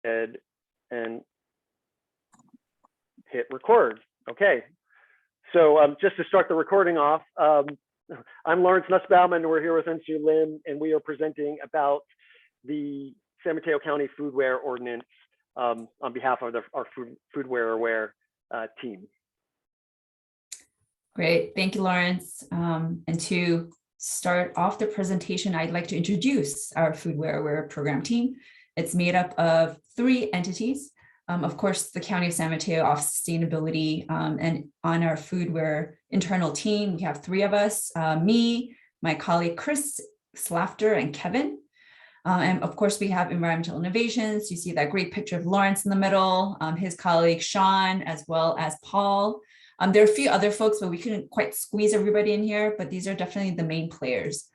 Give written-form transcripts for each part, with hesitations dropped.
ahead and hit record. Okay. So just to start the recording off, I'm Lawrence Nussbaum, and we're here with NC Lim, and we are presenting about the San Mateo County Foodware Ordinance on behalf of our Foodware Aware team. Great, thank you, Lawrence. And to start off the presentation, I'd like to introduce our Foodware Aware program team. It's made up of 3 entities. Of course, the County of San Mateo Office of Sustainability, and on our Foodware internal team, we have 3 of us, me, my colleague Chris, Slafter, and Kevin. And of course, we have environmental innovations. You see that great picture of Lawrence in the middle, his colleague Sean, as well as Paul. There are a few other folks, but we couldn't quite squeeze everybody in here, but these are definitely the main players.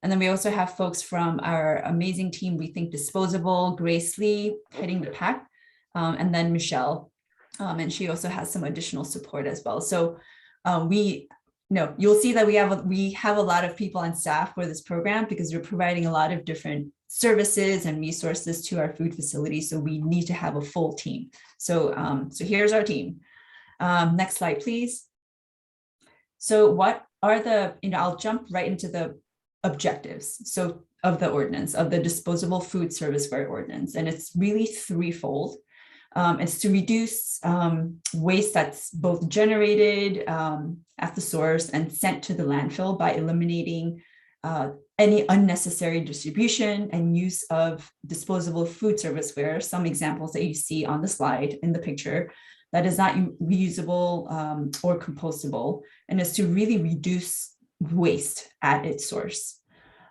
And then we also have folks from our amazing team, we think Disposable, Grace Lee heading the pack, and then Michelle, and she also has some additional support as well. So you'll see that we have a lot of people on staff for this program because we're providing a lot of different services and resources to our food facility. So we need to have a full team. So, so here's our team. Next slide, please. So what are the, I'll jump right into the objectives. So of the ordinance, of the Disposable Food Serviceware Ordinance, and it's really threefold. It's to reduce waste that's both generated at the source and sent to the landfill by eliminating any unnecessary distribution and use of disposable food serviceware. Some examples that you see on the slide in the picture that is not reusable or compostable, and is to really reduce waste at its source.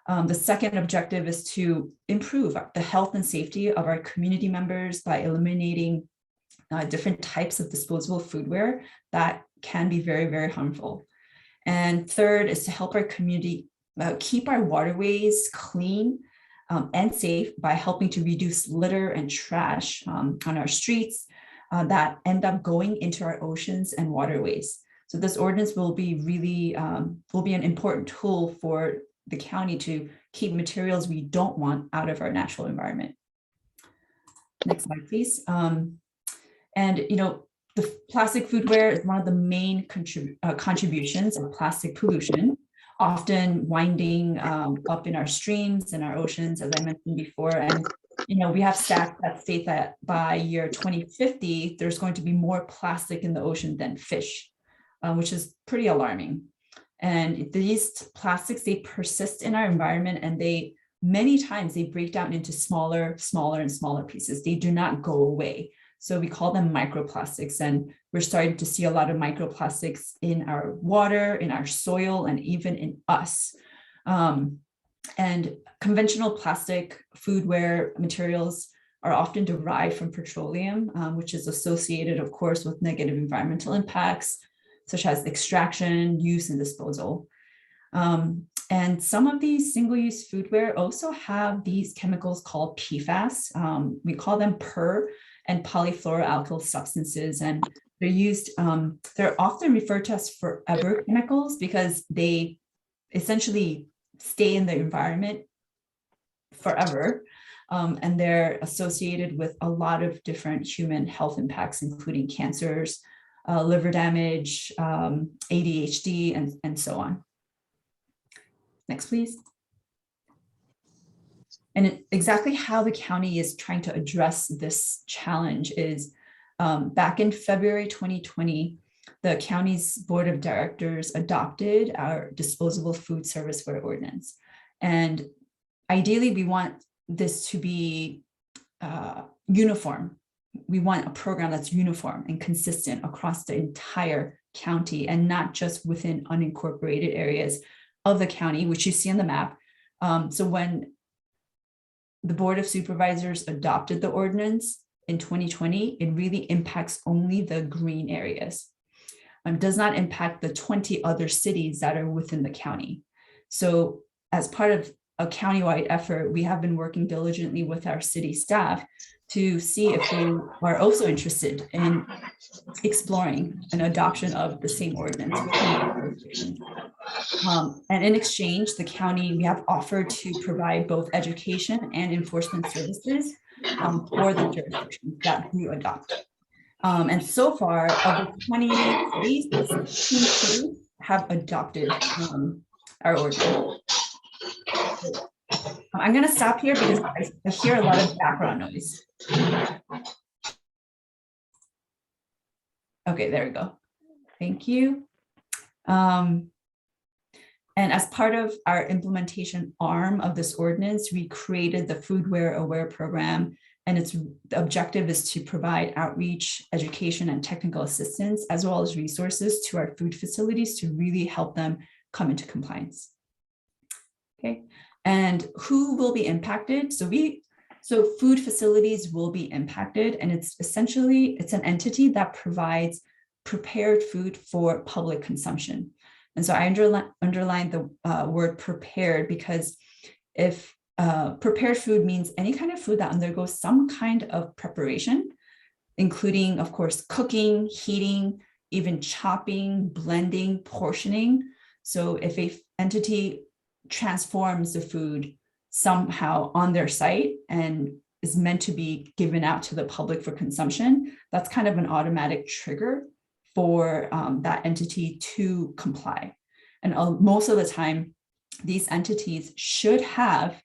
The second objective is to improve the health and safety of our community members by eliminating different types of disposable foodware that can be very, very harmful. And third is to help our community keep our waterways clean and safe by helping to reduce litter and trash on our streets that end up going into our oceans and waterways. So this ordinance will be really, will be an important tool for the county to keep materials we don't want out of our natural environment. Next slide, please. And the plastic foodware is one of the main contributions of plastic pollution, often winding up in our streams and our oceans, as I mentioned before. And we have stats that state that by year 2050, there's going to be more plastic in the ocean than fish, which is pretty alarming. And these plastics, they persist in our environment, and many times they break down into smaller and smaller pieces. They do not go away. So we call them microplastics, and we're starting to see a lot of microplastics in our water, in our soil, and even in us. And conventional plastic foodware materials are often derived from petroleum, which is associated, of course, with negative environmental impacts, such as extraction, use, and disposal. And some of these single-use foodware also have these chemicals called PFAS. We call them per and polyfluoroalkyl substances, and they're used, they're often referred to as forever chemicals because they essentially stay in the environment forever. And they're associated with a lot of different human health impacts, including cancers, liver damage, ADHD, and so on. Next, please. And exactly how the county is trying to address this challenge is back in February 2020, the county's board of directors adopted our Disposable Food Serviceware Ordinance. And ideally, we want this to be uniform. We want a program that's uniform and consistent across the entire county and not just within unincorporated areas of the county, which you see on the map. So when the Board of Supervisors adopted the ordinance in 2020, it really impacts only the green areas. Does not impact the 20 other cities that are within the county. So as part of a countywide effort, we have been working diligently with our city staff to see if they are also interested in exploring an adoption of the same ordinance. And in exchange, the county, we have offered to provide both education and enforcement services for the jurisdictions that do adopt. And so far, of the 28 cities, 16 cities have adopted our ordinance. I'm going to stop here because I hear a lot of background noise. Okay, there we go. Thank you. And as part of our implementation arm of this ordinance, we created the Foodware Aware program, and the objective is to provide outreach, education, and technical assistance, as well as resources to our food facilities to really help them come into compliance. Okay, and who will be impacted? So food facilities will be impacted, and it's an entity that provides prepared food for public consumption. And so I underlined the word prepared because if prepared food means any kind of food that undergoes some kind of preparation, including, of course, cooking, heating, even chopping, blending, portioning. So if an entity transforms the food somehow on their site and is meant to be given out to the public for consumption, that's kind of an automatic trigger for that entity to comply. And most of the time, these entities should have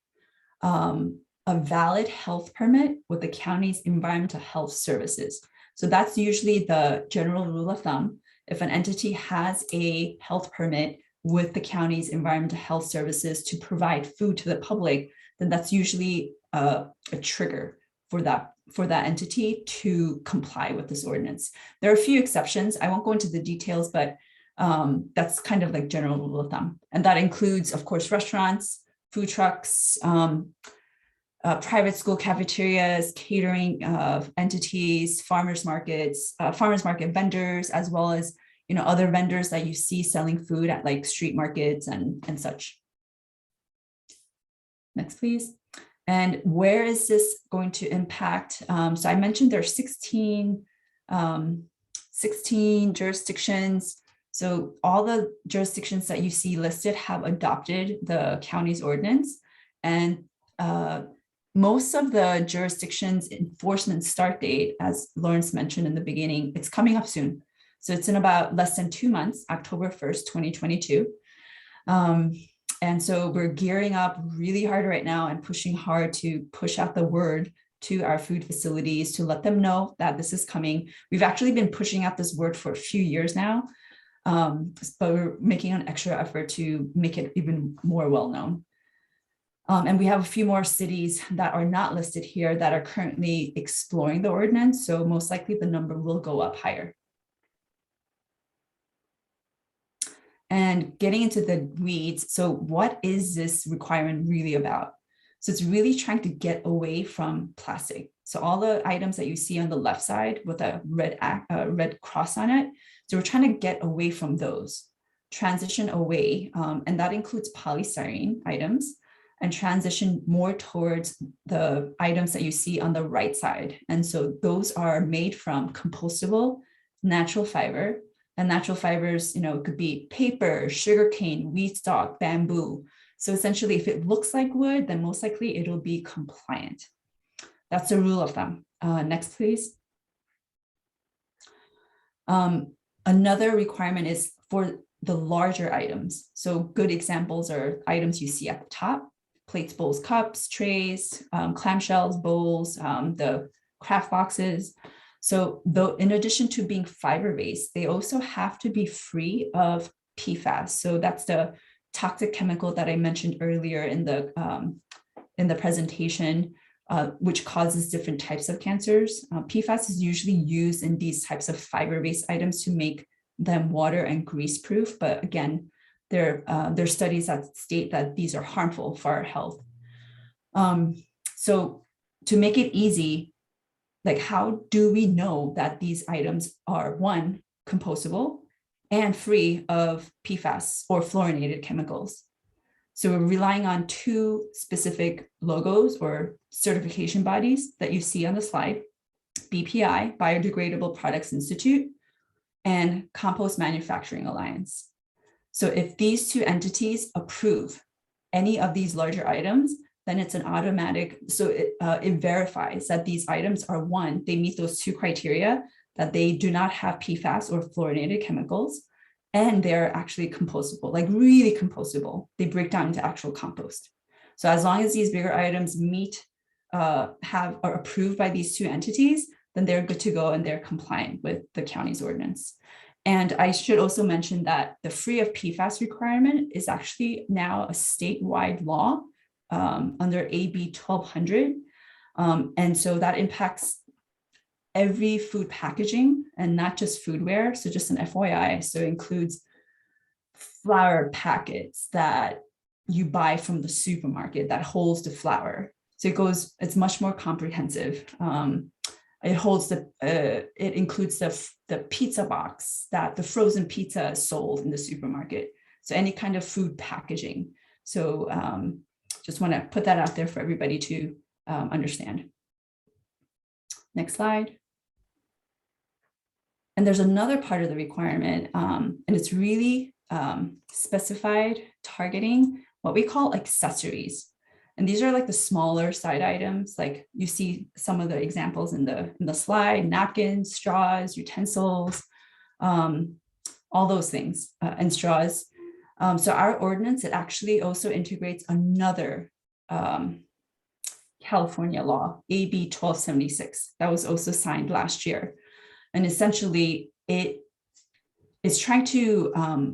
a valid health permit with the county's environmental health services. So that's usually the general rule of thumb. If an entity has a health permit with the county's environmental health services to provide food to the public, then that's usually a trigger for that entity to comply with this ordinance. There are a few exceptions. I won't go into the details, but that's kind of like general rule of thumb. And that includes, of course, restaurants, food trucks, private school cafeterias, catering entities, farmers market vendors, as well as other vendors that you see selling food at like street markets and such. Next, please. And where is this going to impact? So I mentioned there are 16 jurisdictions. So all the jurisdictions that you see listed have adopted the county's ordinance. And most of the jurisdictions' enforcement start date, as Lawrence mentioned in the beginning, it's coming up soon. So it's in about less than 2 months, October 1st, 2022. And so we're gearing up really hard right now and pushing hard to push out the word to our food facilities to let them know that this is coming. We've actually been pushing out this word for a few years now, but we're making an extra effort to make it even more well-known. And we have a few more cities that are not listed here that are currently exploring the ordinance. So most likely the number will go up higher. And getting into the weeds, so what is this requirement really about? So it's really trying to get away from plastic. So all the items that you see on the left side with a red cross on it, so we're trying to get away from those, transition away, and that includes polystyrene items, and transition more towards the items that you see on the right side. And so those are made from compostable natural fiber. And natural fibers, could be paper, sugarcane, wheat stalk, bamboo. So essentially, if it looks like wood, then most likely it'll be compliant. That's the rule of thumb. Next, please. Another requirement is for the larger items. So good examples are items you see at the top: plates, bowls, cups, trays, clamshells, bowls, the craft boxes. So though, in addition to being fiber-based, they also have to be free of PFAS. So that's the toxic chemical that I mentioned earlier in the presentation, which causes different types of cancers. PFAS is usually used in these types of fiber-based items to make them water and grease-proof. But again, there are studies that state that these are harmful for our health. So to make it easy, like, how do we know that these items are, one, compostable and free of PFAS or fluorinated chemicals? So we're relying on two specific logos or certification bodies that you see on the slide: BPI, Biodegradable Products Institute, and Compost Manufacturing Alliance. So if these two entities approve any of these larger items, then it's an automatic, so it verifies that these items are, one, they meet those two criteria, that they do not have PFAS or fluorinated chemicals, and they're actually compostable, like really compostable. They break down into actual compost. So as long as these bigger items meet, are approved by these two entities, then they're good to go and they're compliant with the county's ordinance. And I should also mention that the free of PFAS requirement is actually now a statewide law under AB 1200. And so that impacts every food packaging and not just foodware. So just an FYI, so it includes flour packets that you buy from the supermarket that holds the flour. So it's much more comprehensive. It includes the pizza box that the frozen pizza is sold in the supermarket. So any kind of food packaging. So just want to put that out there for everybody to understand. Next slide. And there's another part of the requirement, and it's really specified targeting what we call accessories. And these are like the smaller side items, like you see some of the examples in the slide: napkins, straws, utensils, all those things, and straws. So our ordinance, it actually also integrates another California law, AB 1276, that was also signed last year. And essentially, it is trying to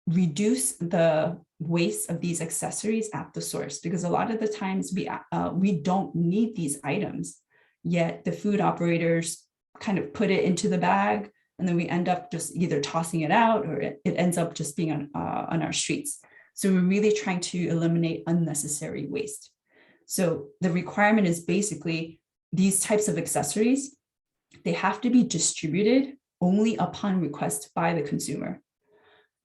reduce the waste of these accessories at the source, because a lot of the times we don't need these items, yet the food operators kind of put it into the bag, and then we end up just either tossing it out, or it ends up just being on our streets. So we're really trying to eliminate unnecessary waste. So the requirement is basically these types of accessories, they have to be distributed only upon request by the consumer.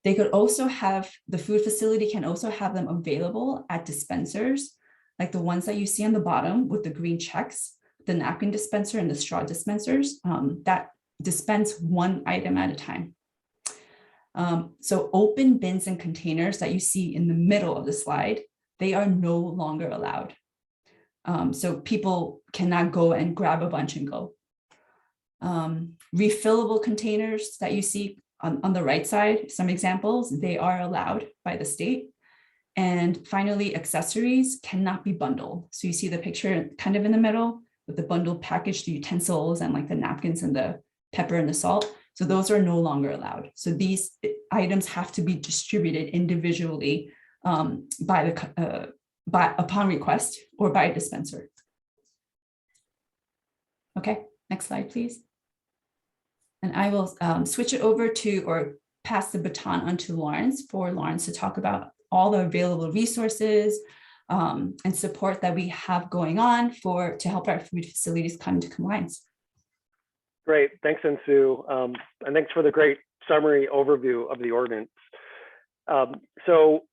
They could also have, the food facility can also have them available at dispensers, like the ones that you see on the bottom with the green checks, the napkin dispenser and the straw dispensers that dispense one item at a time. So open bins and containers that you see in the middle of the slide, they are no longer allowed. So people cannot go and grab a bunch and go. Refillable containers that you see on the right side, some examples, they are allowed by the state. And finally, accessories cannot be bundled. So you see the picture kind of in the middle with the bundled packaged utensils and like the napkins and the pepper and the salt. So those are no longer allowed. So these items have to be distributed individually upon request or by a dispenser. Okay, next slide, please. And I will switch it over to, or pass the baton onto Lawrence, for Lawrence to talk about all the available resources and support that we have going on to help our food facilities come into compliance. Great, thanks, Ensu, and thanks for the great summary overview of the ordinance. So,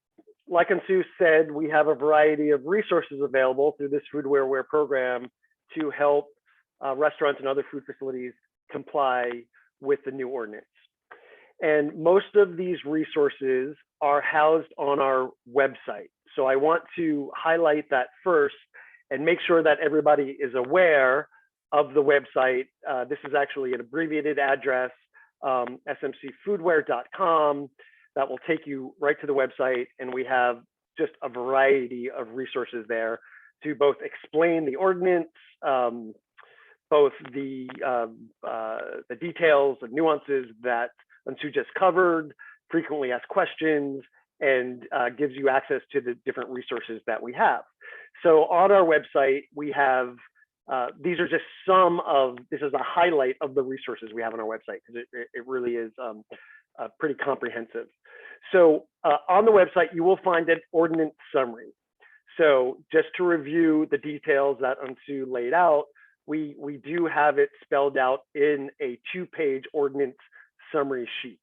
like Ensu said, we have a variety of resources available through this Foodware program to help restaurants and other food facilities comply with the new ordinance. And most of these resources are housed on our website. So I want to highlight that first and make sure that everybody is aware of the website. This is actually an abbreviated address, smcfoodware.com. That will take you right to the website, and we have just a variety of resources there to both explain the ordinance, both the details and nuances that Ensu just covered, frequently asked questions, and gives you access to the different resources that we have. So on our website, we have, these are just this is a highlight of the resources we have on our website, because it really is pretty comprehensive. So on the website, you will find an ordinance summary. So just to review the details that Ensu laid out, we do have it spelled out in a 2-page ordinance summary sheet.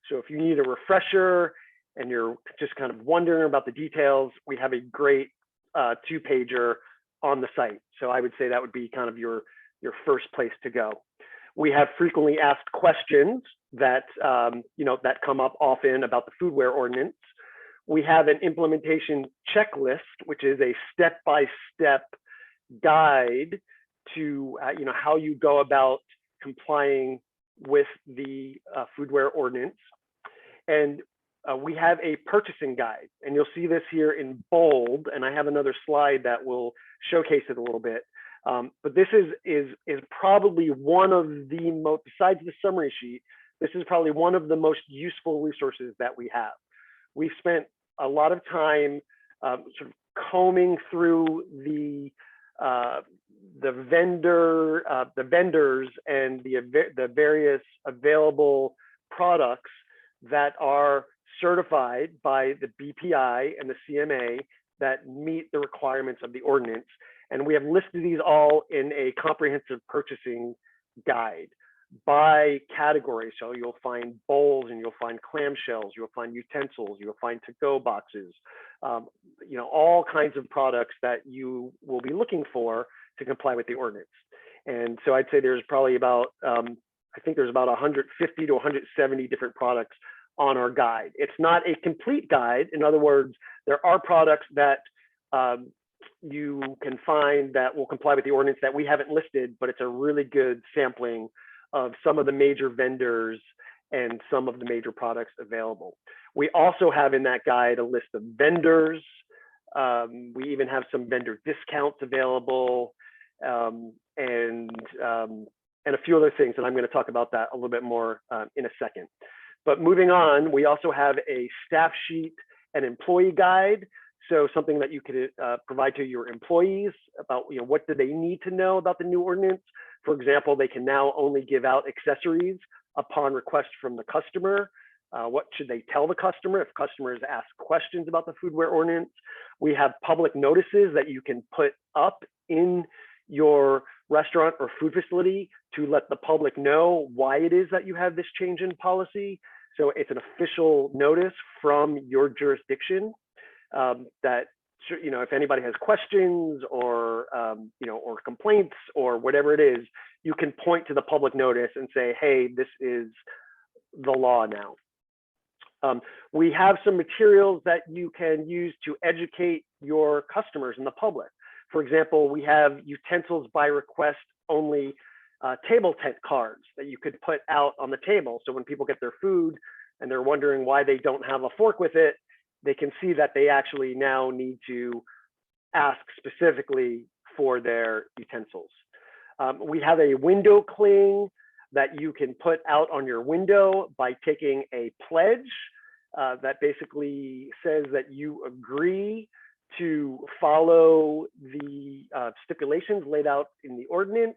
So if you need a refresher and you're just kind of wondering about the details, we have a great 2-pager on the site. So I would say that would be kind of your first place to go. We have frequently asked questions that that come up often about the Foodware ordinance. we have an implementation checklist, which is a step-by-step guide to how you go about complying with the foodware ordinance. And we have a purchasing guide, and you'll see this here in bold, and I have another slide that will showcase it a little bit. But this is probably one of the most, besides the summary sheet, this is probably one of the most useful resources that we have. We've spent a lot of time sort of combing through the vendors and the various available products that are certified by the BPI and the CMA that meet the requirements of the ordinance. And we have listed these all in a comprehensive purchasing guide by category. So you'll find bowls, and you'll find clamshells, you'll find utensils, you'll find to-go boxes, all kinds of products that you will be looking for to comply with the ordinance. And so I'd say there's probably about, I think there's about 150 to 170 different products on our guide. It's not a complete guide. In other words, there are products that you can find that will comply with the ordinance that we haven't listed, but it's a really good sampling of some of the major vendors and some of the major products available. We also have in that guide a list of vendors. We even have some vendor discounts available, and a few other things, and I'm going to talk about that a little bit more in a second. But moving on, we also have a staff sheet and employee guide. So something that you could provide to your employees about, what do they need to know about the new ordinance? For example, they can now only give out accessories upon request from the customer. What should they tell the customer if customers ask questions about the foodware ordinance? We have public notices that you can put up in your restaurant or food facility to let the public know why it is that you have this change in policy. So it's an official notice from your jurisdiction that, if anybody has questions or complaints or whatever it is, you can point to the public notice and say, hey, this is the law now. We have some materials that you can use to educate your customers and the public. For example, we have utensils by request only table tent cards that you could put out on the table. So when people get their food and they're wondering why they don't have a fork with it, they can see that they actually now need to ask specifically for their utensils. We have a window cling that you can put out on your window by taking a pledge that basically says that you agree to follow the stipulations laid out in the ordinance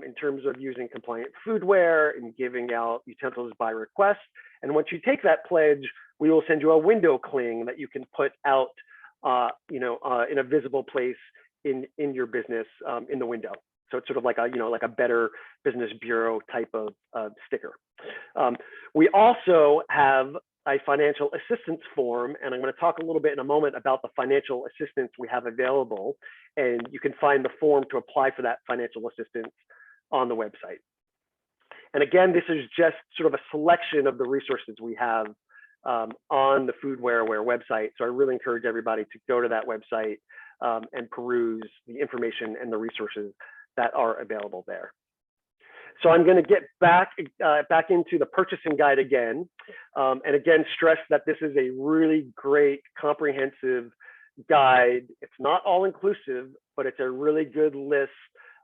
in terms of using compliant foodware and giving out utensils by request. And once you take that pledge, we will send you a window cling that you can put out, in a visible place in your business in the window. So it's sort of like a Better Business Bureau type of sticker. We also have a financial assistance form, and I'm going to talk a little bit in a moment about the financial assistance we have available. And you can find the form to apply for that financial assistance on the website. And again, this is just sort of a selection of the resources we have on the Foodware website. So I really encourage everybody to go to that website and peruse the information and the resources that are available there. So I'm going to get back into the purchasing guide again, and again stress that this is a really great comprehensive guide. It's not all inclusive, but it's a really good list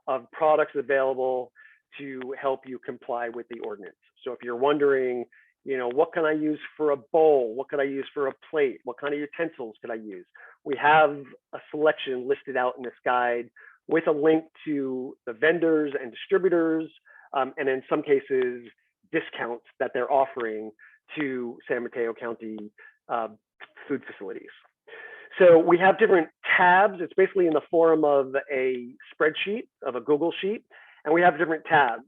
of products available to help you comply with the ordinance. So if you're wondering, what can I use for a bowl? What can I use for a plate? What kind of utensils could I use? We have a selection listed out in this guide with a link to the vendors and distributors, and in some cases, discounts that they're offering to San Mateo County food facilities. So we have different tabs. It's basically in the form of a spreadsheet, of a Google sheet, and we have different tabs.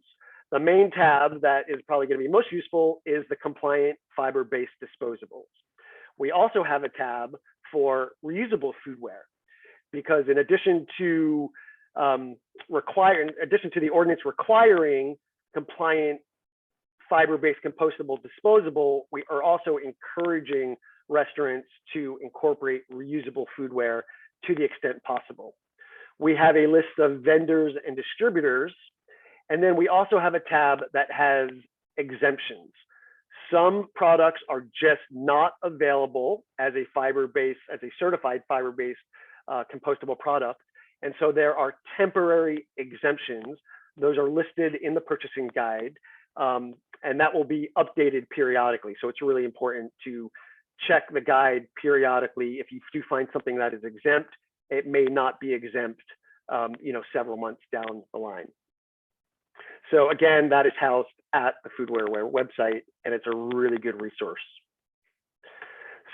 The main tab that is probably going to be most useful is the compliant fiber-based disposables. We also have a tab for reusable foodware, because in addition to the ordinance requiring compliant fiber-based compostable disposable, we are also encouraging restaurants to incorporate reusable foodware to the extent possible. We have a list of vendors and distributors, and then we also have a tab that has exemptions. Some products are just not available as a certified fiber-based compostable product. And so there are temporary exemptions. Those are listed in the purchasing guide, and that will be updated periodically. So it's really important to check the guide periodically. If you do find something that is exempt, it may not be exempt, several months down the line. So again, that is housed at the Foodware website, and it's a really good resource.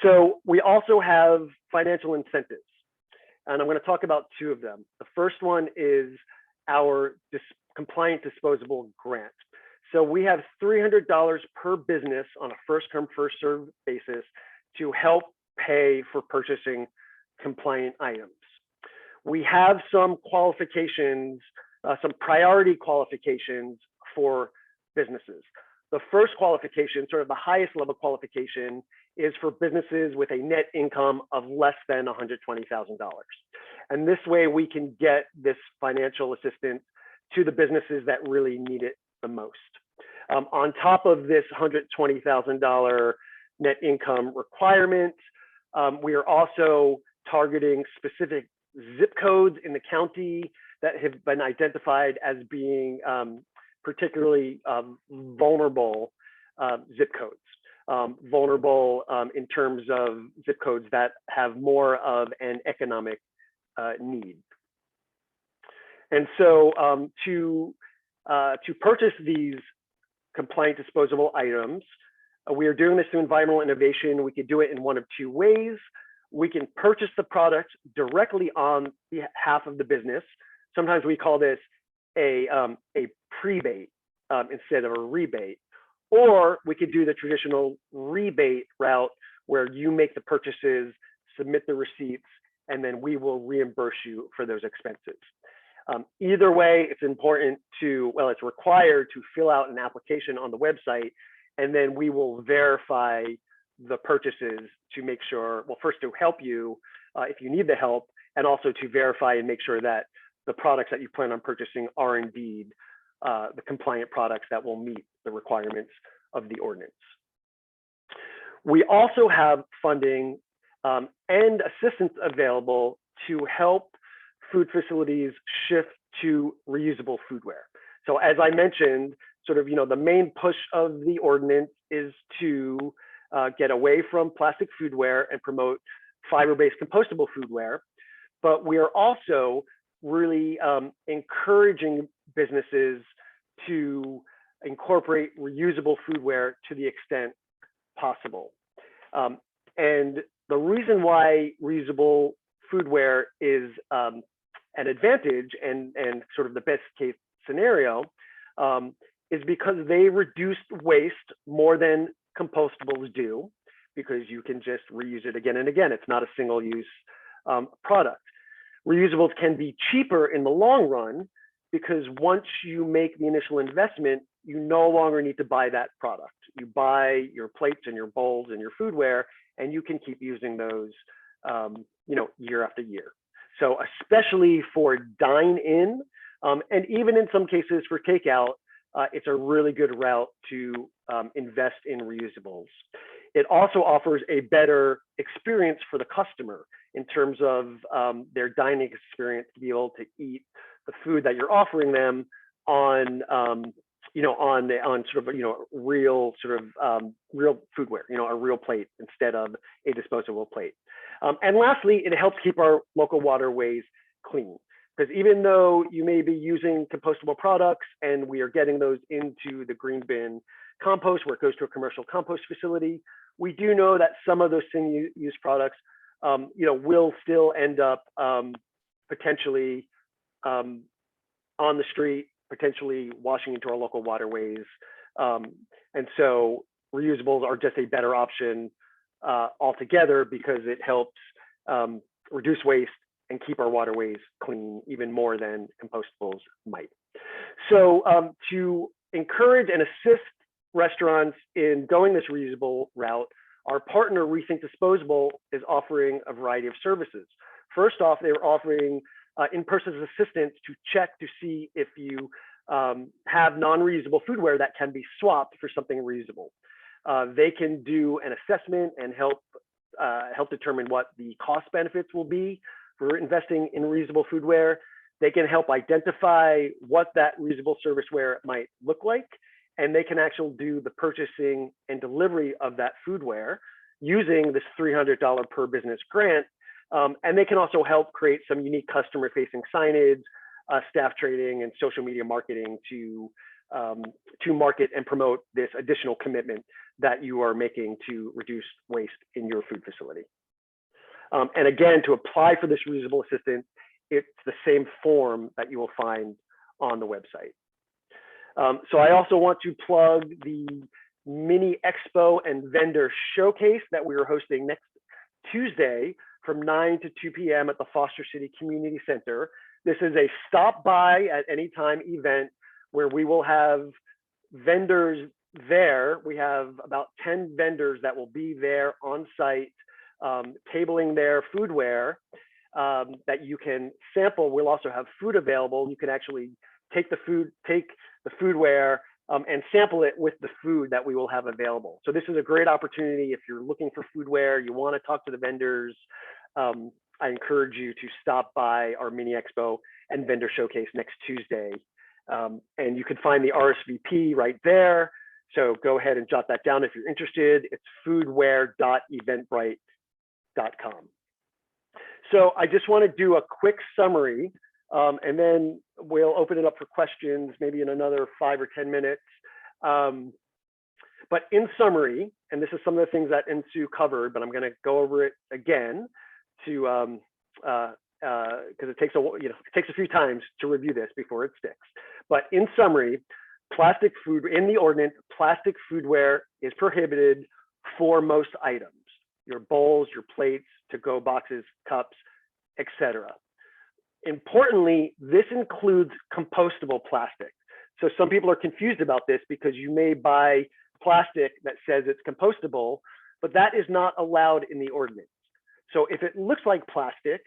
So we also have financial incentives, and I'm going to talk about two of them. The first one is our compliant disposable grant. So we have $300 per business on a first come, first served basis to help pay for purchasing compliant items. We have some qualifications, some priority qualifications for businesses. The first qualification, sort of the highest level qualification, is for businesses with a net income of less than $120,000. And this way we can get this financial assistance to the businesses that really need it the most. On top of this $120,000 net income requirement, we are also targeting specific zip codes in the county that have been identified as being particularly vulnerable zip codes. Vulnerable in terms of zip codes that have more of an economic need. And so to purchase these compliant disposable items, we are doing this through environmental innovation. We could do it in one of two ways. We can purchase the product directly on behalf of the business. Sometimes we call this a prebate instead of a rebate. Or we could do the traditional rebate route where you make the purchases, submit the receipts, and then we will reimburse you for those expenses. Either way, it's important to, well, it's required to fill out an application on the website, and then we will verify the purchases to make sure, well, first to help you if you need the help, and also to verify and make sure that the products that you plan on purchasing are indeed the compliant products that will meet the requirements of the ordinance. We also have funding and assistance available to help food facilities shift to reusable foodware. So as I mentioned, sort of, the main push of the ordinance is to get away from plastic foodware and promote fiber-based compostable foodware. But we are also really encouraging businesses to incorporate reusable foodware to the extent possible. And the reason why reusable foodware is an advantage and sort of the best case scenario is because they reduce waste more than compostables do, because you can just reuse it again and again. It's not a single use product. Reusables can be cheaper in the long run because once you make the initial investment, you no longer need to buy that product. You buy your plates and your bowls and your foodware, and you can keep using those year after year. So especially for dine-in, and even in some cases for takeout, it's a really good route to invest in reusables. It also offers a better experience for the customer in terms of their dining experience, to be able to eat the food that you're offering them on real foodware, a real plate instead of a disposable plate. And lastly, it helps keep our local waterways clean, because even though you may be using compostable products and we are getting those into the green bin compost where it goes to a commercial compost facility, we do know that some of those single-use products will still end up potentially on the street, potentially washing into our local waterways. And so reusables are just a better option altogether, because it helps reduce waste and keep our waterways clean even more than compostables might. So to encourage and assist restaurants in going this reusable route, our partner, Rethink Disposable, is offering a variety of services. First off, they're offering in-person assistance to check to see if you have non-reusable foodware that can be swapped for something reusable. They can do an assessment and help determine what the cost benefits will be for investing in reusable foodware. They can help identify what that reusable serviceware might look like, and they can actually do the purchasing and delivery of that foodware using this $300 per business grant. And they can also help create some unique customer-facing signage, staff training, and social media marketing to market and promote this additional commitment that you are making to reduce waste in your food facility. And again, to apply for this reusable assistance, it's the same form that you will find on the website. So I also want to plug the mini expo and vendor showcase that we are hosting next Tuesday from 9 to 2 p.m. at the Foster City Community Center. This is a stop by at any time event where we will have vendors there. We have about 10 vendors that will be there on site, tabling their foodware that you can sample. We'll also have food available. You can actually take the foodware and sample it with the food that we will have available. So this is a great opportunity if you're looking for foodware, you want to talk to the vendors. I encourage you to stop by our mini expo and vendor showcase next Tuesday. And you can find the RSVP right there. So go ahead and jot that down if you're interested. It's foodware.eventbrite.com. So I just want to do a quick summary, and then we'll open it up for questions maybe in another 5 or 10 minutes. But in summary, and this is some of the things that Ensu covered, but I'm going to go over it again to because it takes a few times to review this before it sticks. But in summary, plastic food in the ordinance, plastic foodware is prohibited for most items: your bowls, your plates, to-go boxes, cups, etc. Importantly, this includes compostable plastic. So some people are confused about this because you may buy plastic that says it's compostable, but that is not allowed in the ordinance. So if it looks like plastic,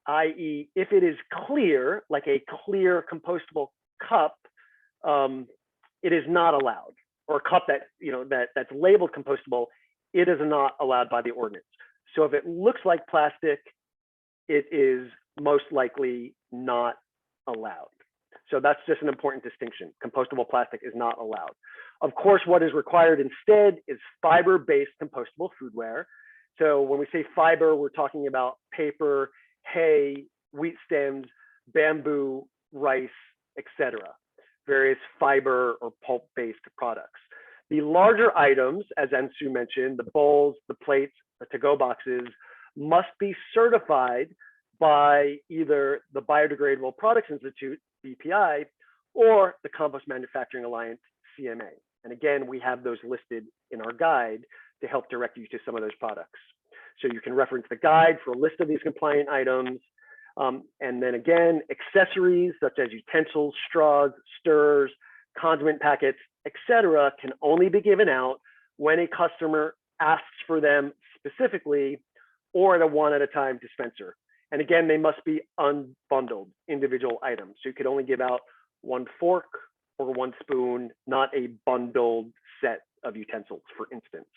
i.e. if it is clear, like a clear compostable cup, it is not allowed. Or a cup that, that's labeled compostable, it is not allowed by the ordinance. So if it looks like plastic, it is most likely not allowed. So that's just an important distinction. Compostable plastic is not allowed. Of course, what is required instead is fiber-based compostable foodware. So when we say fiber, we're talking about paper, hay, wheat stems, bamboo, rice, etc. Various fiber or pulp-based products. The larger items, as Ensu mentioned, the bowls, the plates, the to-go boxes, must be certified by either the Biodegradable Products Institute, BPI, or the Compost Manufacturing Alliance, CMA. And again, we have those listed in our guide to help direct you to some of those products. So you can reference the guide for a list of these compliant items. And then again, accessories such as utensils, straws, stirrers, condiment packets, etc., can only be given out when a customer asks for them specifically or at a one-at-a-time dispenser. And again, they must be unbundled individual items. So you could only give out one fork or one spoon, not a bundled set of utensils, for instance.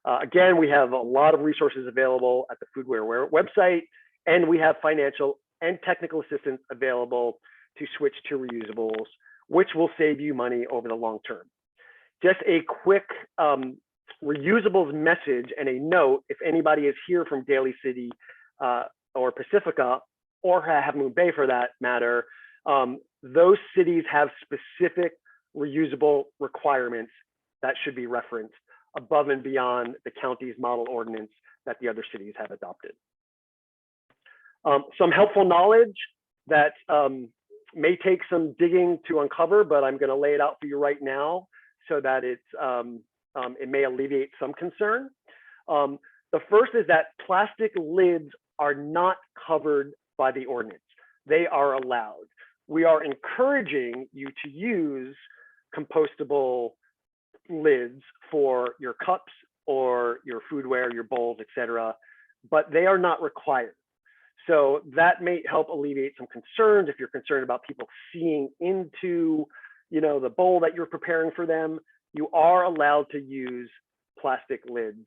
Again, we have a lot of resources available at the Foodware website, and we have financial and technical assistance available to switch to reusables, which will save you money over the long term. Just a quick reusables message and a note: if anybody is here from Daly City or Pacifica, or Half Moon Bay for that matter, those cities have specific reusable requirements that should be referenced above and beyond the county's model ordinance that the other cities have adopted. Some helpful knowledge that may take some digging to uncover, but I'm going to lay it out for you right now so that it may alleviate some concern. The first is that plastic lids are not covered by the ordinance. They are allowed. We are encouraging you to use compostable lids for your cups or your foodware, your bowls, etc., but they are not required. So that may help alleviate some concerns if you're concerned about people seeing into, the bowl that you're preparing for them. You are allowed to use plastic lids.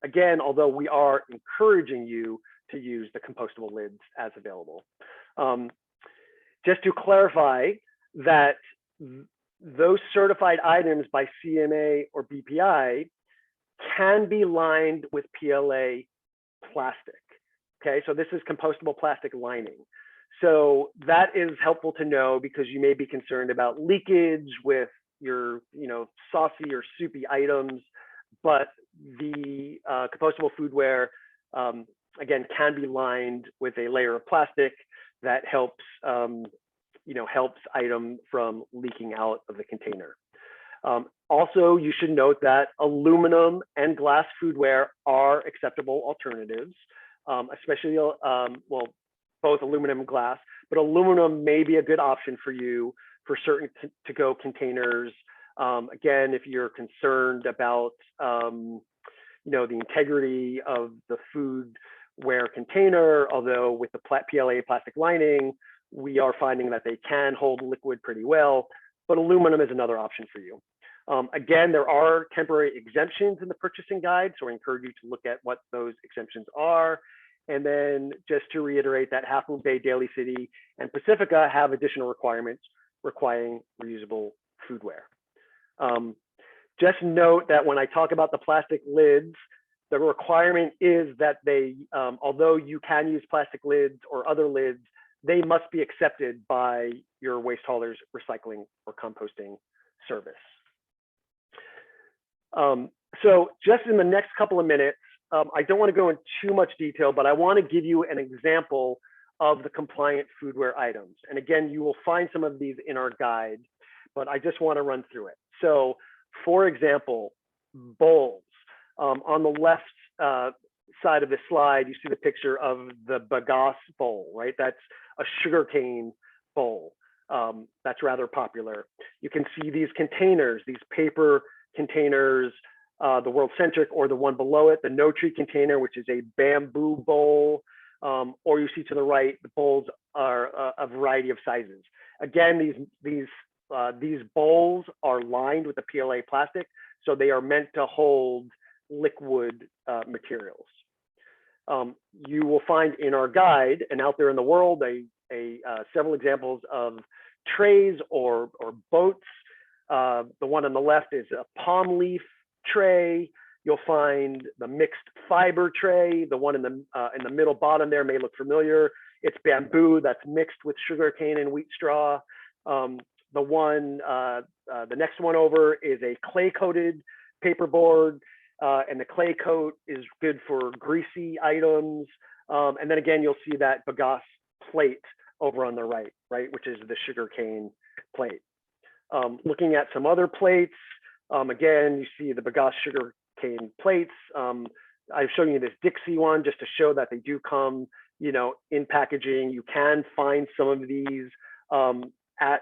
Again, although we are encouraging you to use the compostable lids as available. Just to clarify that those certified items by CMA or BPI can be lined with PLA plastic. Okay, so this is compostable plastic lining. So that is helpful to know because you may be concerned about leakage with your, saucy or soupy items, but the compostable foodware, again, can be lined with a layer of plastic that helps, helps item from leaking out of the container. Also, you should note that aluminum and glass foodware are acceptable alternatives, especially, both aluminum and glass, but aluminum may be a good option for you for certain to-go containers. Again, if you're concerned about, the integrity of the foodware container, although with the PLA plastic lining, we are finding that they can hold liquid pretty well, but aluminum is another option for you. Again, there are temporary exemptions in the purchasing guide, so I encourage you to look at what those exemptions are. And then just to reiterate that Half Moon Bay, Daly City, and Pacifica have additional requirements requiring reusable foodware. Just note that when I talk about the plastic lids, the requirement is that they, although you can use plastic lids or other lids, they must be accepted by your waste haulers recycling or composting service. So just in the next couple of minutes, I don't want to go in too much detail, but I want to give you an example of the compliant foodware items. And again, you will find some of these in our guide, but I just want to run through it. So for example, bowls. On the left side of the slide, you see the picture of the bagasse bowl, right? That's a sugarcane bowl. That's rather popular. You can see these containers, these paper containers, the World Centric or the one below it, the No Tree container, which is a bamboo bowl, or you see to the right, the bowls are a variety of sizes. Again, these bowls are lined with the PLA plastic, so they are meant to hold liquid materials. You will find in our guide and out there in the world several examples of trays or boats. The one on the left is a palm leaf tray. You'll find the mixed fiber tray. The one in the middle bottom there may look familiar. It's bamboo that's mixed with sugarcane and wheat straw. The next one over is a clay-coated paperboard, and the clay coat is good for greasy items. And then again, you'll see that bagasse plate over on the right, which is the sugarcane plate. Looking at some other plates, again, you see the bagasse sugarcane plates. I've shown you this Dixie one just to show that they do come, in packaging. You can find some of these at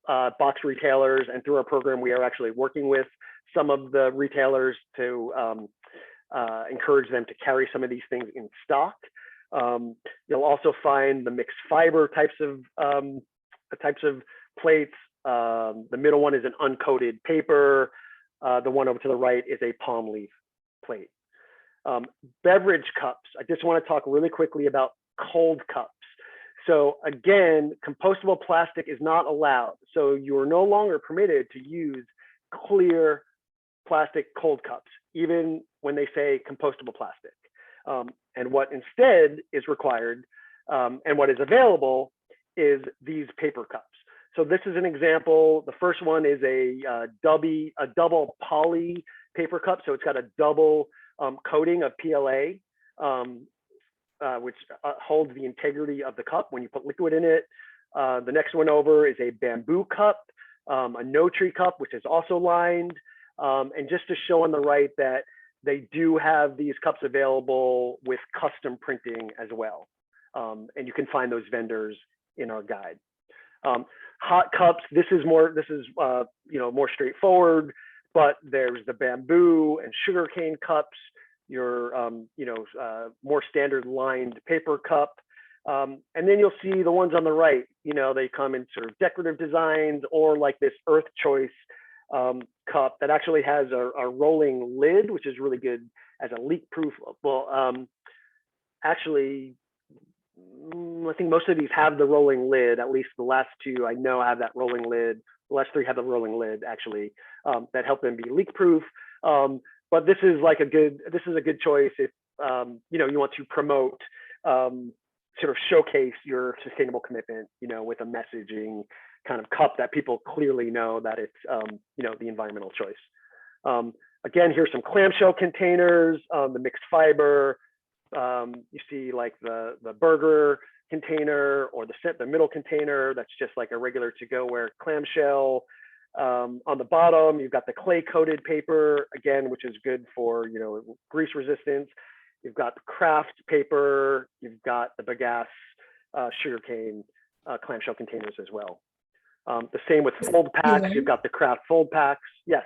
box retailers, and through our program, we are actually working with some of the retailers to encourage them to carry some of these things in stock. You'll also find the mixed fiber types of plates. The middle one is an uncoated paper. The one over to the right is a palm leaf plate. Beverage cups. I just want to talk really quickly about cold cups. So again, compostable plastic is not allowed. So you are no longer permitted to use clear plastic cold cups, even when they say compostable plastic. And what instead is required and what is available is these paper cups. So this is an example. The first one is a double poly paper cup. So it's got a double coating of PLA, which holds the integrity of the cup when you put liquid in it. The next one over is a bamboo cup, a No Tree cup, which is also lined. And just to show on the right that they do have these cups available with custom printing as well. And you can find those vendors in our guide. Hot cups, this is more straightforward, but there's the bamboo and sugarcane cups, your more standard lined paper cup. And then you'll see the ones on the right, they come in sort of decorative designs, or like this Earth Choice cup that actually has a rolling lid, which is really good as a leak proof. Well, actually, I think most of these have the rolling lid. At least the last two I know have that rolling lid. The last three have the rolling lid, actually, that help them be leak proof. But this is a good choice if you want to promote, sort of showcase your sustainable commitment, with a messaging kind of cup that people clearly know that it's the environmental choice. Again, here's some clamshell containers, the mixed fiber. You see like the burger container, or the middle container that's just like a regular to-go-ware clamshell. On the bottom, you've got the clay-coated paper, again, which is good for grease resistance. You've got the craft paper. You've got the bagasse sugarcane clamshell containers as well. The same with fold packs. You've got the craft fold packs. Yes.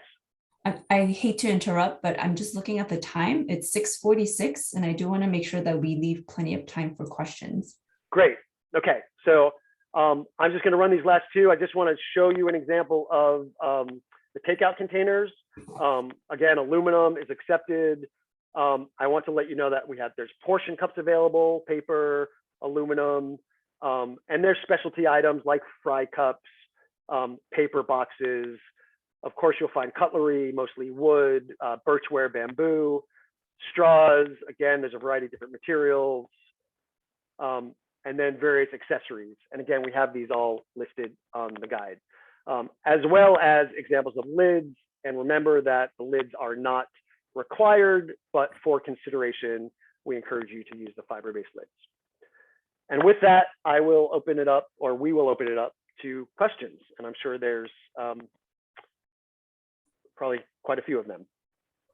I hate to interrupt, but I'm just looking at the time. It's 6:46, and I do want to make sure that we leave plenty of time for questions. Great. Okay. So I'm just going to run these last two. I just want to show you an example of the takeout containers. Again, aluminum is accepted. I want to let you know that there's portion cups available, paper, aluminum, and there's specialty items like fry cups, paper boxes. Of course, you'll find cutlery, mostly wood, birchware, bamboo, straws. Again, there's a variety of different materials, and then various accessories. And again, we have these all listed on the guide, as well as examples of lids. And remember that the lids are not required, but for consideration, we encourage you to use the fiber-based lids. And with that, we will open it up to questions. And I'm sure there's probably quite a few of them.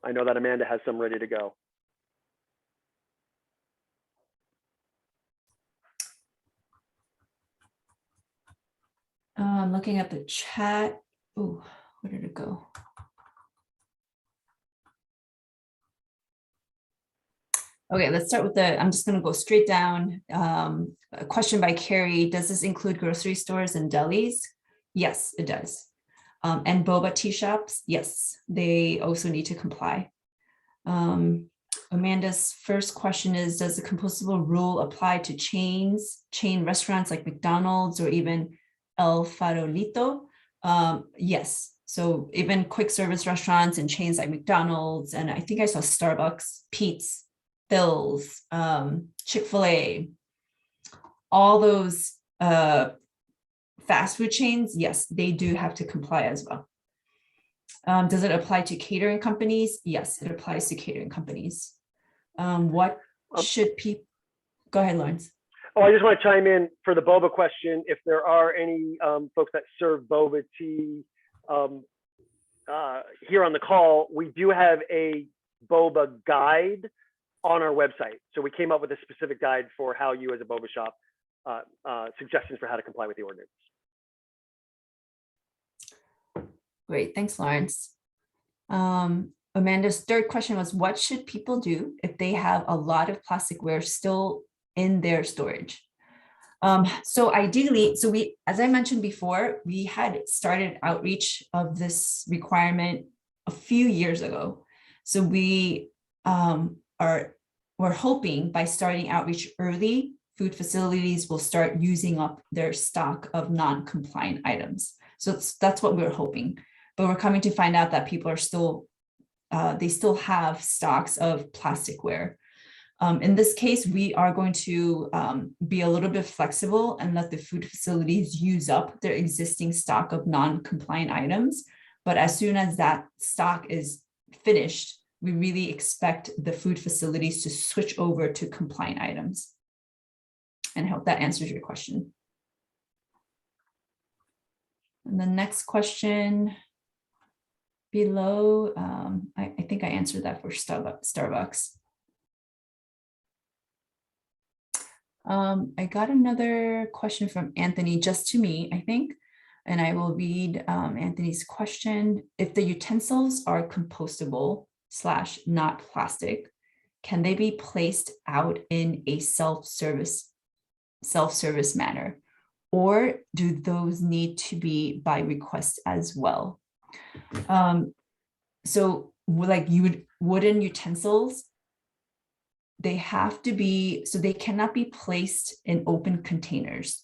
I know that Amanda has some ready to go. I'm looking at the chat. Oh, where did it go? Okay, let's start with I'm just going to go straight down. A question by Carrie. Does this include grocery stores and delis? Yes, it does. And boba tea shops? Yes, they also need to comply. Amanda's first question is, does the compostable rule apply to chain restaurants like McDonald's or even El Farolito? Yes. So even quick service restaurants and chains like McDonald's, and I think I saw Starbucks, Pete's, Phil's, Chick-fil-A, all those fast food chains, yes, they do have to comply as well. Does it apply to catering companies? Yes, it applies to catering companies. What should people, go ahead, Lawrence. Oh, I just want to chime in for the boba question. If there are any folks that serve boba tea here on the call, we do have a boba guide on our website. So we came up with a specific guide for how you as a boba shop, suggestions for how to comply with the ordinance. Great, thanks, Lawrence. Amanda's third question was, what should people do if they have a lot of plasticware still in their storage? So ideally, as I mentioned before, we had started outreach of this requirement a few years ago. So we're hoping by starting outreach early, food facilities will start using up their stock of non-compliant items. So that's what we're hoping. But we're coming to find out that people are still, they still have stocks of plasticware. In this case, we are going to be a little bit flexible and let the food facilities use up their existing stock of non-compliant items. But as soon as that stock is finished, we really expect the food facilities to switch over to compliant items. And I hope that answers your question. And the next question below, I think I answered that for Starbucks. I got another question from Anthony, just to me, I think. And I will read Anthony's question. If the utensils are compostable / not plastic, can they be placed out in a self-service manner? Or do those need to be by request as well? So like wooden utensils, they have to be, so they cannot be placed in open containers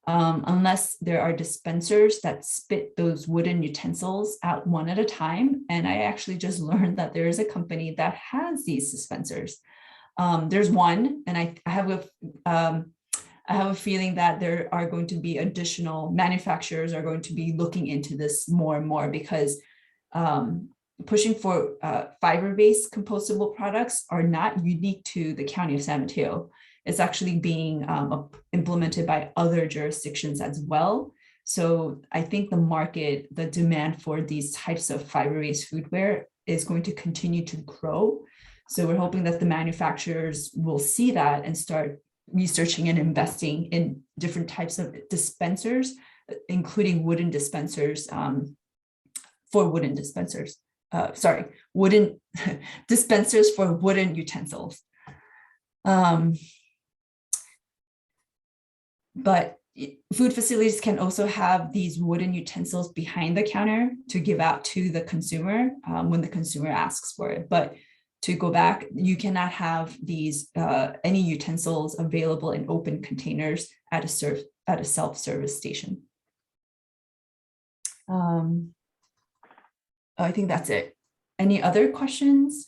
unless there are dispensers that spit those wooden utensils out one at a time. And I actually just learned that there is a company that has these dispensers. There's one, and I have a feeling that there are going to be additional manufacturers are going to be looking into this more and more, because pushing for fiber-based compostable products are not unique to the County of San Mateo. It's actually being implemented by other jurisdictions as well. So I think the demand for these types of fiber-based foodware is going to continue to grow. So we're hoping that the manufacturers will see that and start researching and investing in different types of dispensers, including wooden dispensers for wooden dispensers. Wooden dispensers for wooden utensils. But food facilities can also have these wooden utensils behind the counter to give out to the consumer when the consumer asks for it. But to go back, you cannot have these any utensils available in open containers at a self-service station. I think that's it. Any other questions?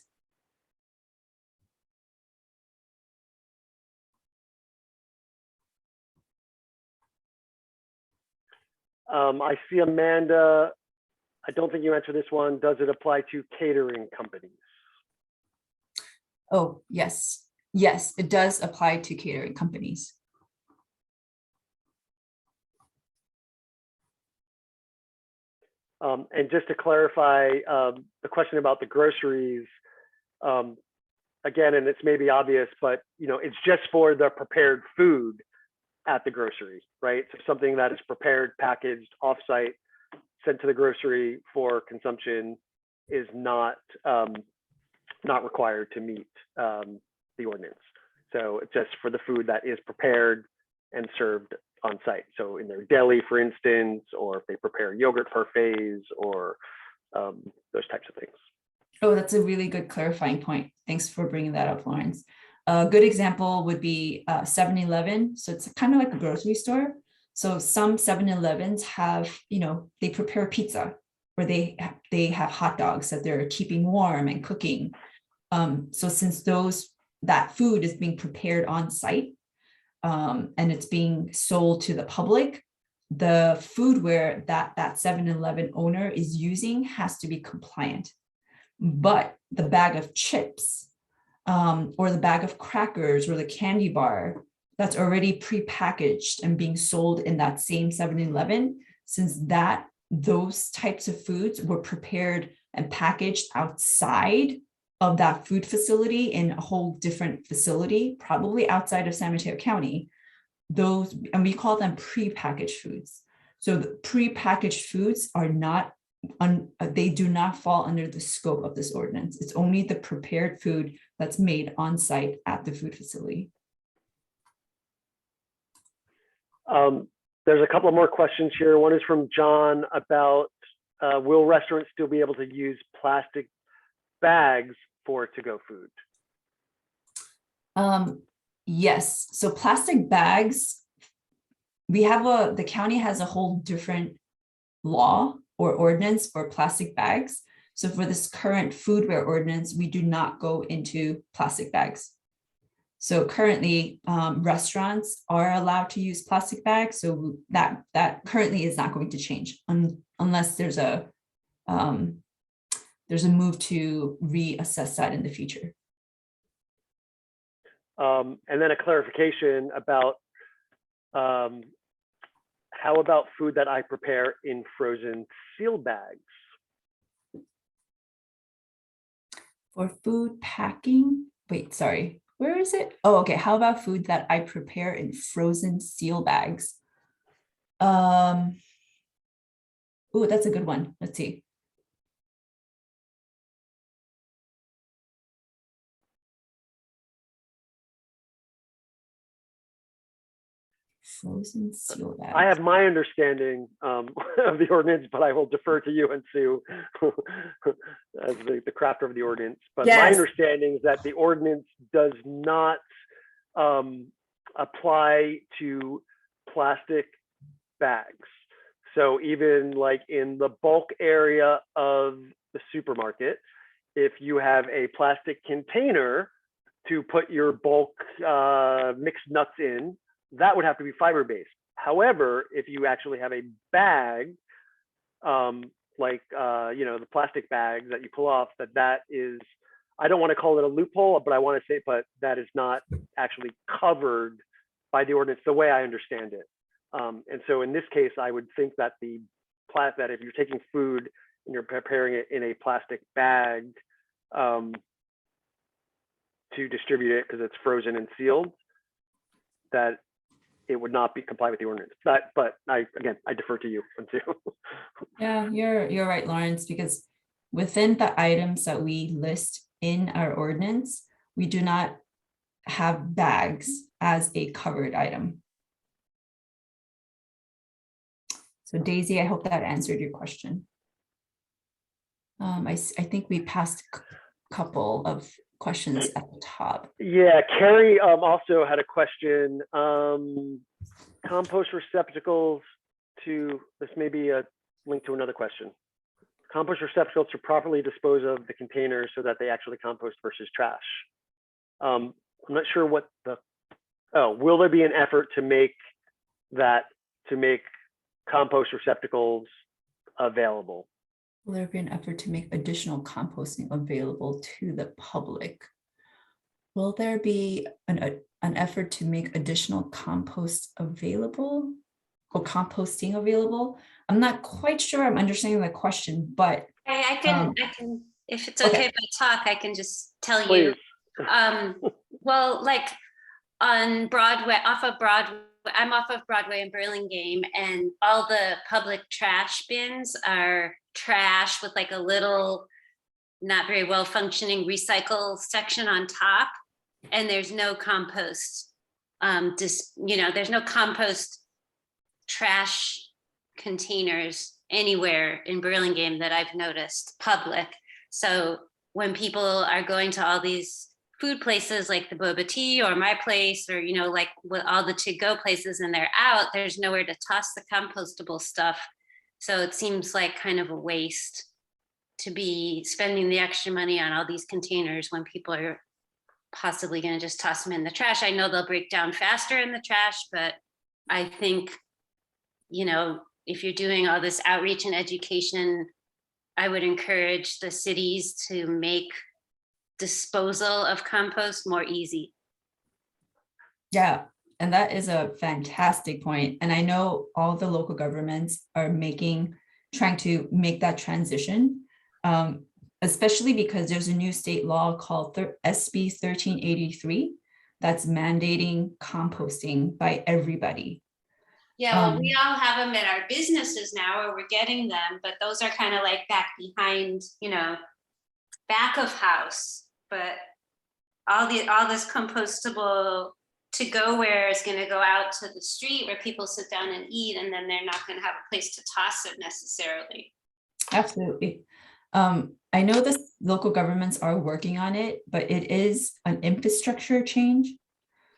I see Amanda. I don't think you answered this one. Does it apply to catering companies? Oh, yes. Yes, it does apply to catering companies. And just to clarify the question about the groceries, again, and it's maybe obvious, but it's just for the prepared food at the grocery, right? So something that is prepared, packaged, offsite, sent to the grocery for consumption is not required to meet the ordinance. So it's just for the food that is prepared and served on site. So in their deli, for instance, or if they prepare yogurt parfaits or those types of things. Oh, that's a really good clarifying point. Thanks for bringing that up, Lawrence. A good example would be 7-Eleven. So it's kind of like a grocery store. So some 7-Elevens have, they prepare pizza, or they have hot dogs that they're keeping warm and cooking. So since that food is being prepared on site and it's being sold to the public, the foodware that 7-Eleven owner is using has to be compliant. But the bag of chips or the bag of crackers or the candy bar that's already prepackaged and being sold in that same 7-Eleven, since those types of foods were prepared and packaged outside of that food facility in a whole different facility, probably outside of San Mateo County, and we call them prepackaged foods. So the prepackaged foods are not, they do not fall under the scope of this ordinance. It's only the prepared food that's made on site at the food facility. There's a couple more questions here. One is from John about will restaurants still be able to use plastic bags for to-go food? Yes. So plastic bags, the county has a whole different law or ordinance for plastic bags. So for this current foodware ordinance, we do not go into plastic bags. So currently, restaurants are allowed to use plastic bags. So that currently is not going to change unless there's a move to reassess that in the future. And then a clarification about how about food that I prepare in frozen seal bags? For food packing, wait, sorry, where is it? Oh, okay. How about food that I prepare in frozen seal bags? Oh, that's a good one. Let's see. Frozen seal bags. I have my understanding of the ordinance, but I will defer to you and Sue as the crafter of the ordinance. But my Yes. understanding is that the ordinance does not apply to plastic bags. So even like in the bulk area of the supermarket, if you have a plastic container to put your bulk mixed nuts in, that would have to be fiber-based. However, if you actually have a bag, like the plastic bags that you pull off, that is, I don't want to call it a loophole, but I want to say, but that is not actually covered by the ordinance the way I understand it. And so in this case, I would think that that if you're taking food and you're preparing it in a plastic bag to distribute it because it's frozen and sealed, that it would not be compliant with the ordinance. But I defer to you. Yeah, you're right, Lawrence, because within the items that we list in our ordinance, we do not have bags as a covered item. So Daisy, I hope that answered your question. I think we passed a couple of questions at the top. Yeah, Carrie also had a question. Compost receptacles this may be a link to another question. Compost receptacles to properly dispose of the containers so that they actually compost versus trash. I'm not sure what will there be an effort to make compost receptacles available? Will there be an effort to make additional composting available to the public? Will there be an effort to make additional compost available or composting available? I'm not quite sure I'm understanding the question, but I can, if it's okay. okay if I talk, I can just tell Please. you. Well, like on Broadway, I'm off of Broadway in Burlingame, and all the public trash bins are trash with like a little not very well functioning recycle section on top, and there's no compost. There's no compost trash containers anywhere in Burlingame that I've noticed public. So when people are going to all these food places like the Boba Tea or my place, or like with all the to-go places, and they're out, there's nowhere to toss the compostable stuff. So it seems like kind of a waste to be spending the extra money on all these containers when people are possibly going to just toss them in the trash. I know they'll break down faster in the trash, but I think, if you're doing all this outreach and education, I would encourage the cities to make disposal of compost more easy. Yeah, and that is a fantastic point. And I know all the local governments are trying to make that transition, especially because there's a new state law called SB 1383 that's mandating composting by everybody. Yeah, well, we all have them at our businesses now, or we're getting them, but those are kind of like back behind, back of house. But all this compostable to-go-ware is going to go out to the street where people sit down and eat, and then they're not going to have a place to toss it necessarily. Absolutely. I know the local governments are working on it, but it is an infrastructure change,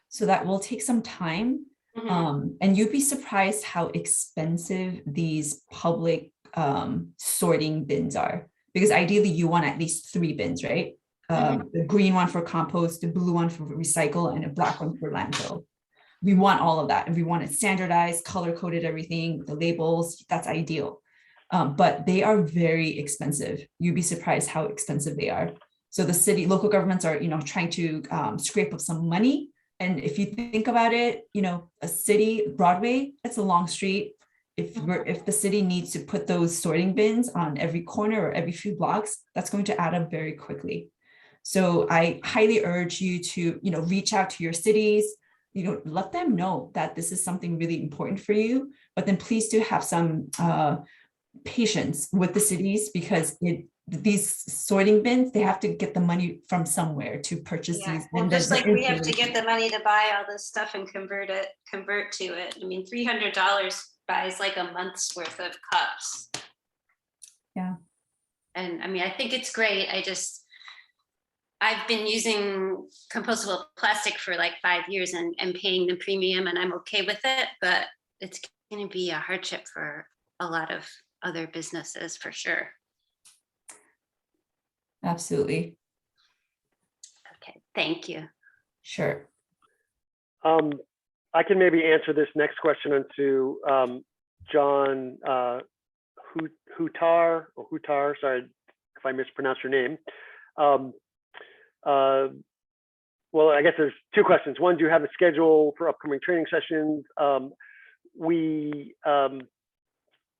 so that will take some time. Mm-hmm. And you'd be surprised how expensive these public sorting bins are, because ideally you want at least 3 bins, right? The green one for compost, the blue one for recycle, and a black one for landfill. We want all of that, and we want it standardized, color-coded, everything, the labels. That's ideal. But they are very expensive. You'd be surprised how expensive they are. So the local governments are, trying to scrape up some money. And if you think about it, a city, Broadway, it's a long street. If the city needs to put those sorting bins on every corner or every few blocks, that's going to add up very quickly. So I highly urge you to, reach out to your cities, let them know that this is something really important for you, but then please do have some patience with the cities because these sorting bins, they have to get the money from somewhere to purchase Yeah, these. well, And just the like we have to get installation. the money to buy all this stuff and convert to it. I mean, $300 buys like a month's worth of cups. Yeah. And I mean, I think it's great. I've been using compostable plastic for like 5 years and paying the premium, and I'm okay with it, but it's going to be a hardship for a lot of other businesses for sure. Absolutely. Okay, thank you. Sure. I can maybe answer this next question onto John Hutar, sorry if I mispronounced your name. Well, I guess there's two questions. One, do you have a schedule for upcoming training sessions?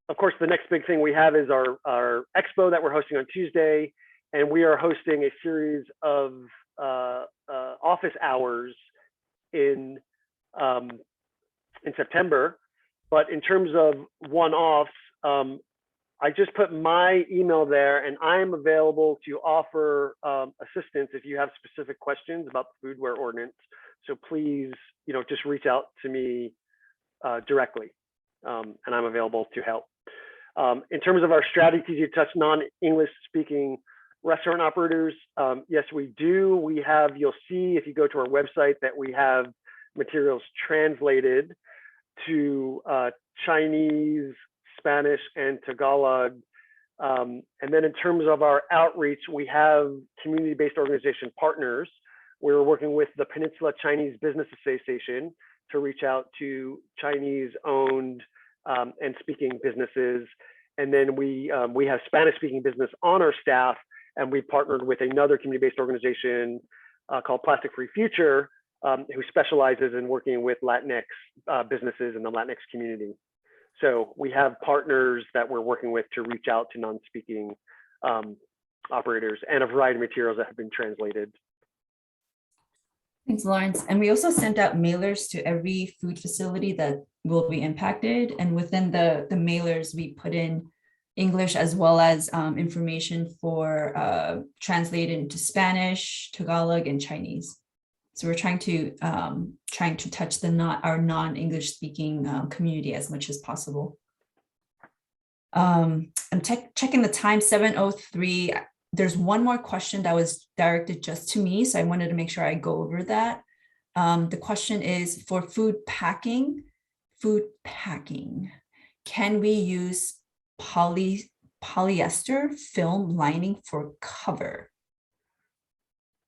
Of course, the next big thing we have is our expo that we're hosting on Tuesday, and we are hosting a series of office hours in September. But in terms of one-offs, I just put my email there, and I'm available to offer assistance if you have specific questions about the foodware ordinance. So please, just reach out to me directly, and I'm available to help. In terms of our strategies, you touched non-English speaking restaurant operators. Yes, we do. We have, you'll see if you go to our website that we have materials translated to Chinese, Spanish, and Tagalog. And then in terms of our outreach, we have community-based organization partners. We're working with the Peninsula Chinese Business Association to reach out to Chinese-owned and speaking businesses. And then we have Spanish-speaking business on our staff, and we partnered with another community-based organization called Plastic Free Future, who specializes in working with Latinx businesses in the Latinx community. So we have partners that we're working with to reach out to non-speaking operators, and a variety of materials that have been translated. Thanks, Lawrence. And we also sent out mailers to every food facility that will be impacted. And within the mailers, we put in English as well as information for translated into Spanish, Tagalog, and Chinese. So we're trying to touch our non-English speaking community as much as possible. I'm checking the time, 7:03. There's one more question that was directed just to me, so I wanted to make sure I go over that. The question is for food packing, can we use polyester film lining for cover?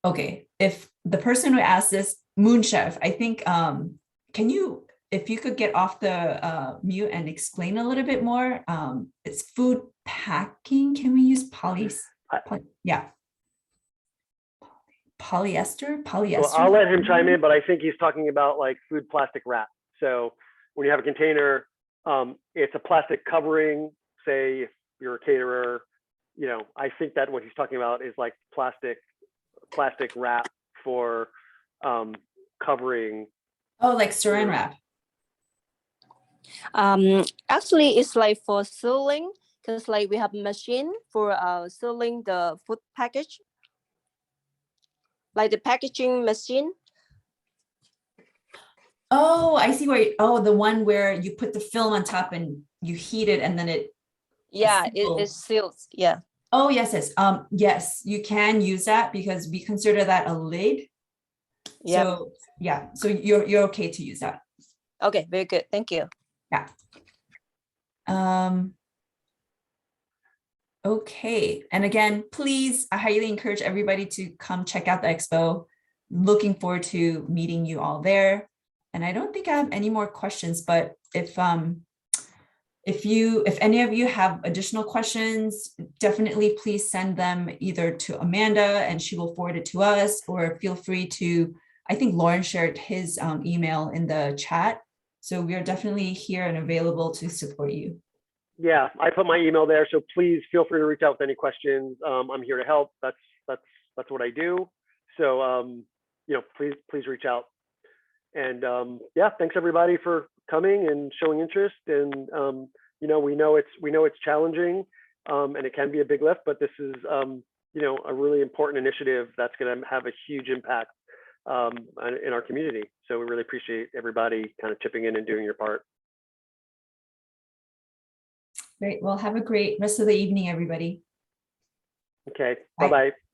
Okay, if the person who asked this, Moon Chef, I think, if you could get off the mute and explain a little bit more, it's food packing. Can we use polyester? Well, I'll let him chime in, but I think he's talking about like food plastic wrap. So when you have a container, it's a plastic covering, say if you're a caterer, I think that what he's talking about is like plastic wrap for covering. Oh, like saran wrap. Actually, it's like for sealing, because like we have a machine for sealing the food package, like the packaging machine. Oh, I see the one where you put the film on top and you heat it and then it. Yeah, it seals. Yeah. Oh, yes. Yes, you can use that because we consider that a lid. Yeah. So yeah, so you're okay to use that. Okay, very good. Thank you. Yeah. Okay. And again, please, I highly encourage everybody to come check out the expo. Looking forward to meeting you all there. And I don't think I have any more questions, but if any of you have additional questions, definitely please send them either to Amanda and she will forward it to us, or feel free to, I think Lauren shared his email in the chat. So we are definitely here and available to support you. Yeah, I put my email there, so please feel free to reach out with any questions. I'm here to help. That's what I do. So please reach out. And yeah, thanks everybody for coming and showing interest. And we know it's challenging, and it can be a big lift, but this is, a really important initiative that's going to have a huge impact in our community. So we really appreciate everybody kind of chipping in and doing your part. Great. Well, have a great rest of the evening, everybody. Okay. Bye. Bye-bye.